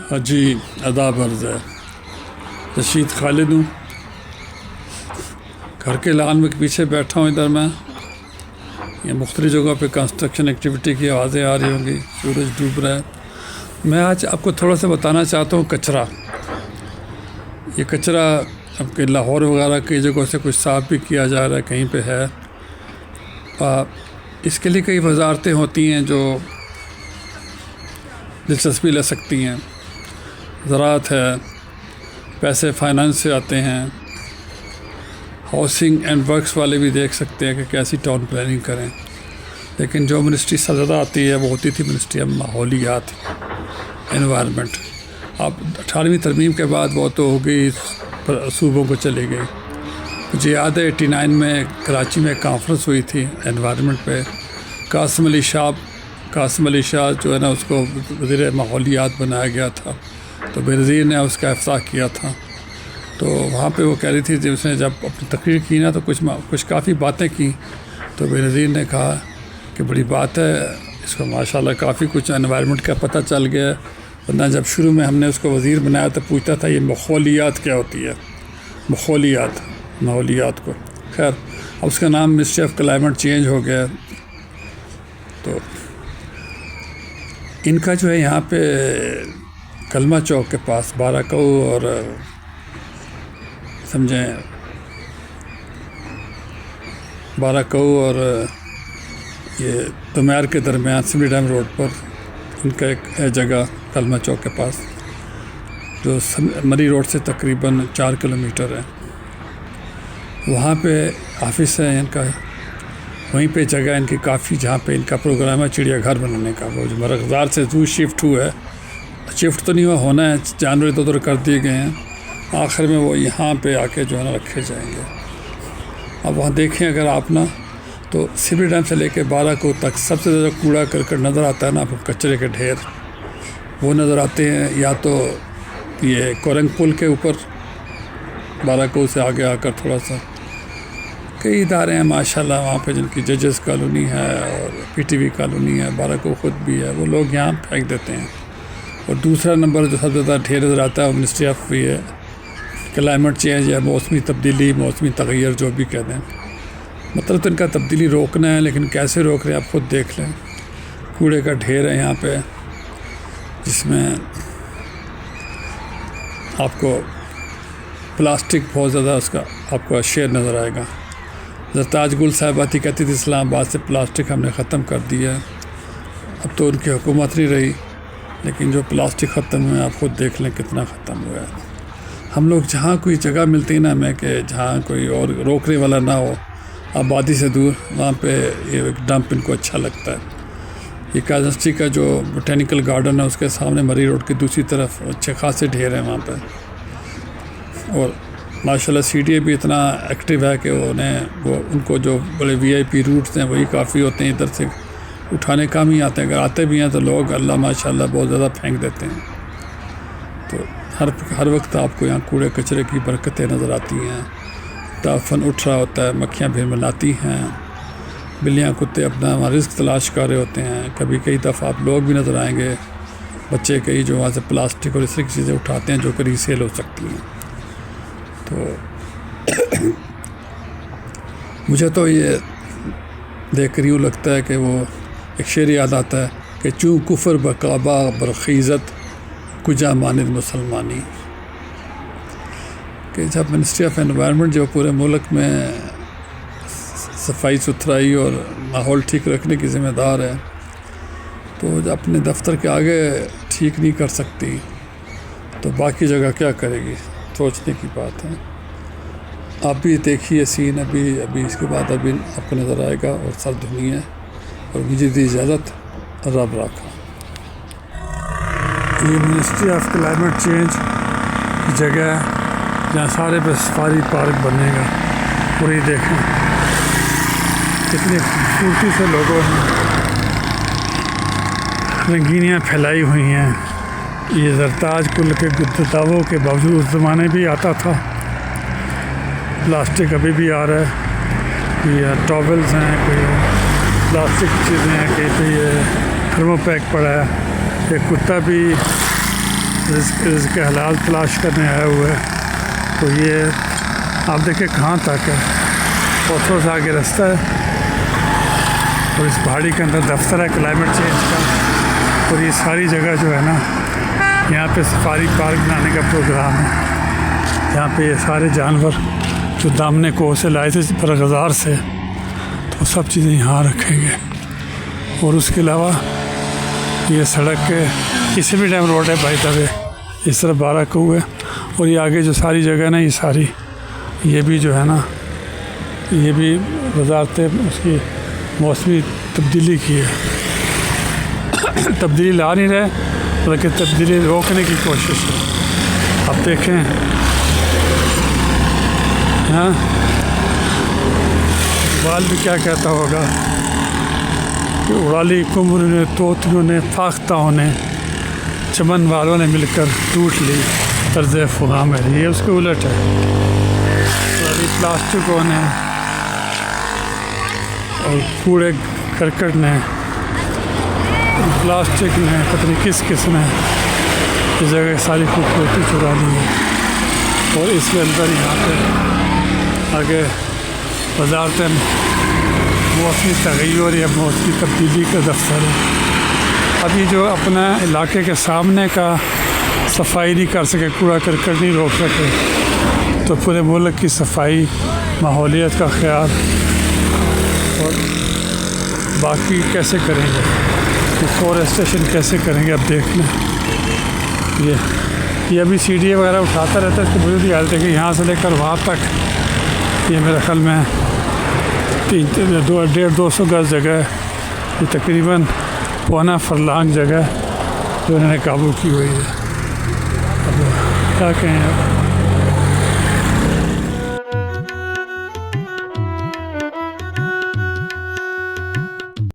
جی آداب عرض ہے. رشید خالد ہوں. گھر کے لان میں پیچھے بیٹھا ہوں. ادھر میں یہ مختلف جگہوں پہ کنسٹرکشن ایکٹیویٹی کی آوازیں آ رہی ہوں گی. سورج ڈوب رہا ہے. میں آج آپ کو تھوڑا سا بتانا چاہتا ہوں کچرا. یہ کچرا اب کہ لاہور وغیرہ کی جگہوں سے کچھ صاف بھی کیا جا رہا ہے, کہیں پہ ہے. اس کے لیے کئی وزارتیں ہوتی ہیں جو دلچسپی لے سکتی ہیں. زراعت ہے, پیسے فائنانس سے آتے ہیں, ہاؤسنگ اینڈ ورکس والے بھی دیکھ سکتے ہیں کہ کیسی ٹاؤن پلاننگ کریں. لیکن جو منسٹری سب زیادہ آتی ہے وہ ہوتی تھی منسٹری آف ماحولیات, انوائرمنٹ. اب 18ویں ترمیم کے بعد وہ تو ہو گئی, صوبوں کو چلی گئی. مجھے یاد ہے 89 میں کراچی میں کانفرنس ہوئی تھی انوائرمنٹ پہ. قاسم علی شاہ جو ہے نا, اس کو وزیر ماحولیات بنایا گیا تھا, تو بینظیر نے اس کا افتتاح کیا تھا. تو وہاں پہ وہ کہہ رہی تھی کہ اس نے جب اپنی تقریر کی نا تو کچھ کافی باتیں کی. تو بینظیر نے کہا کہ بڑی بات ہے, اس کو ماشاءاللہ کافی کچھ انوائرمنٹ کا پتہ چل گیا. ورنہ جب شروع میں ہم نے اس کو وزیر بنایا تو پوچھتا تھا یہ ماحولیات کیا ہوتی ہے, ماحولیات کو. خیر اب اس کا نام منسٹری آف کلائمیٹ چینج ہو گیا. تو ان کا جو ہے یہاں پہ کلمہ چوک کے پاس بارہ اور سمجھیں بارہ اور یہ دمیر کے درمیان سمری ڈیم روڈ پر ان کا ایک ہے جگہ کلمہ چوک کے پاس, جو مری روڈ سے تقریباً 4 کلومیٹر ہے. وہاں پہ آفس ہے ان کا. وہیں پہ جگہ ان کی کافی جہاں پہ ان کا پروگرام ہے چڑیا گھر بنانے کا. وہ جو مرغزار سے زو شفٹ ہوا ہے, شفٹ تو نہیں ہوا, ہونا ہے, جانور ادھر ادھر کر دیے گئے ہیں. آخر میں وہ یہاں پہ آ کے جو ہے نا رکھے جائیں گے. اب وہاں دیکھیں اگر آپ نا, تو سمری ڈیم سے لے کے بارہ تک سب سے زیادہ کوڑا کرکٹ نظر آتا ہے نا آپ کو, کچرے کے ڈھیر وہ نظر آتے ہیں. یا تو یہ کورنگ پل کے اوپر بارہ سے آگے آ کر تھوڑا سا کئی ادارے ہیں ماشاءاللہ وہاں پہ, جن کی ججز کالونی ہے اور پی ٹی وی کالونی ہے, بارہ خود بھی ہے, وہ لوگ یہاں پھینک دیتے ہیں. اور دوسرا نمبر جو سب سے زیادہ ڈھیر نظر آتا ہے وہ منسٹری آف کلائمیٹ چینج ہے, موسمی تبدیلی, موسمی تغیر جو بھی کہتے ہیں. مطلب تو ان کا تبدیلی روکنا ہے, لیکن کیسے روک رہے ہیں آپ خود دیکھ لیں. کوڑے کا ڈھیر ہے یہاں پہ, جس میں آپ کو پلاسٹک بہت زیادہ اس کا آپ کو شیئر نظر آئے گا. زرتاج گل صاحبہ تھی, کہتی تھی اسلام آباد سے پلاسٹک ہم نے ختم کر دیا ہے. اب تو ان کی حکومت نہیں رہی, لیکن جو پلاسٹک ختم ہوئے آپ خود دیکھ لیں کتنا ختم ہوا ہے. ہم لوگ جہاں کوئی جگہ ملتی نا ہمیں کہ جہاں کوئی اور روکنے والا نہ ہو, آبادی سے دور, وہاں پہ یہ ایک ڈمپ ان کو اچھا لگتا ہے. یہ کازنسٹی کا جو بوٹینیکل گارڈن ہے اس کے سامنے مری روڈ کی دوسری طرف اچھے خاصے ڈھیر ہیں وہاں پہ. اور ماشاءاللہ سی ڈی اے بھی اتنا ایکٹیو ہے کہ ان کو جو بڑے وی آئی پی روٹس ہیں وہی کافی ہوتے ہیں, ادھر سے اٹھانے کام ہی آتے ہیں. اگر آتے بھی ہیں تو لوگ اللہ ماشاءاللہ بہت زیادہ پھینک دیتے ہیں. تو ہر وقت آپ کو یہاں کوڑے کچرے کی برکتیں نظر آتی ہیں. تعفن اٹھ رہا ہوتا ہے, مکھیاں بھنبھناتی ہیں, بلیاں کتے اپنا رزق تلاش کر رہے ہوتے ہیں. کبھی کئی دفعہ آپ لوگ بھی نظر آئیں گے, بچے کئی جو وہاں سے پلاسٹک اور اس طرح کی چیزیں اٹھاتے ہیں جو کہ ریسیل ہو سکتی ہیں. تو مجھے تو یہ دیکھ کر یوں لگتا ہے کہ وہ ایک شعر یاد آتا ہے کہ چوں کفر بقابا برخیزت کجا ماند مسلمانی. کہ جب منسٹری آف انوائرمنٹ جو پورے ملک میں صفائی ستھرائی اور ماحول ٹھیک رکھنے کی ذمہ دار ہے, تو جب اپنے دفتر کے آگے ٹھیک نہیں کر سکتی تو باقی جگہ کیا کرے گی, سوچنے کی بات ہے. آپ بھی دیکھیے سین, ابھی اس کے بعد ابھی آپ کو نظر آئے گا. اور سر دھنی ہے, اور مجھے دی اجازت, رب رکھا. یہ منسٹری آف کلائمیٹ چینج کی جگہ ہے جہاں سارے پہ سفاری پارک بنے گا. پوری دیکھیں کتنی خوبصورتی سے لوگوں نے رنگینیاں پھیلائی ہوئی ہیں. یہ زرتاج کل کے دعووں کے باوجود اس زمانے بھی آتا تھا. پلاسٹک ابھی بھی آ رہا ہے, یہ ٹاولز ہیں, کوئی پلاسٹک چیزیں ہیں, کہیں پہ یہ تھرمو پیک پڑا ہے. ایک کتا بھی رزق حلال تلاش کرنے آئے ہوئے ہیں۔ تو یہ آپ دیکھیں کہاں تک ہے، اور تھوڑا سا آگے رستہ ہے، اور اس پہاڑی کے اندر دفتر ہے کلائمیٹ چینج کا، اور یہ ساری جگہ جو ہے نا یہاں پہ سفاری پارک بنانے کا پروگرام ہے۔ یہاں پہ یہ سارے جانور جو دامنے کوہ سے لائے تھے برغزار سے، تو سب چیزیں یہاں رکھیں گے۔ اور اس کے علاوہ یہ سڑک کے کسی بھی ڈیم روڈ ہے بائی دا وے، اس طرف بارہ کوہ ہے، اور یہ آگے جو ساری جگہ ہے نا یہ ساری یہ بھی جو ہے نا یہ بھی وزارت اس کی موسمی تبدیلی کی ہے، تبدیلی لا نہیں رہے بلکہ تبدیلی روکنے کی کوشش ہے۔ اب دیکھیں ہاں اقبال بھی کیا کہتا ہوگا کہ اڑالی کمر نے طوطیوں نے فاختہوں نے چمن والوں نے مل کر ٹوٹ لی طرز فغاں میں، یہ اس کے الٹ ہے۔ اڑالی پلاسٹکوں نے اور کوڑے کرکٹ نے، پلاسٹک نے، پتہ نہیں کس نے اس جگہ ساری خوبصورتی چرا لی ہے۔ اور اس کے اندر یہاں پہ آگے وزارت موسمی تغیر یا موسمی تبدیلی کا دفتر ہے۔ ابھی جو اپنا علاقے کے سامنے کا صفائی نہیں کر سکے، کوڑا کرکٹ نہیں روک سکے، تو پورے ملک کی صفائی، ماحولیت کا خیال اور باقی کیسے کریں گے، فورسٹیشن کیسے کریں گے؟ اب دیکھ لیں یہ ابھی سی ڈی اے وغیرہ اٹھاتا رہتا ہے، اس کی بری حالت ہے کہ یہاں سے لے کر وہاں تک یہ میرے خیال میں 150-200 گز جگہ ہے، یہ تقریباً پونا فرلانگ جگہ جو انہوں نے قابو کی ہوئی ہے۔ اب کیا کہیں اب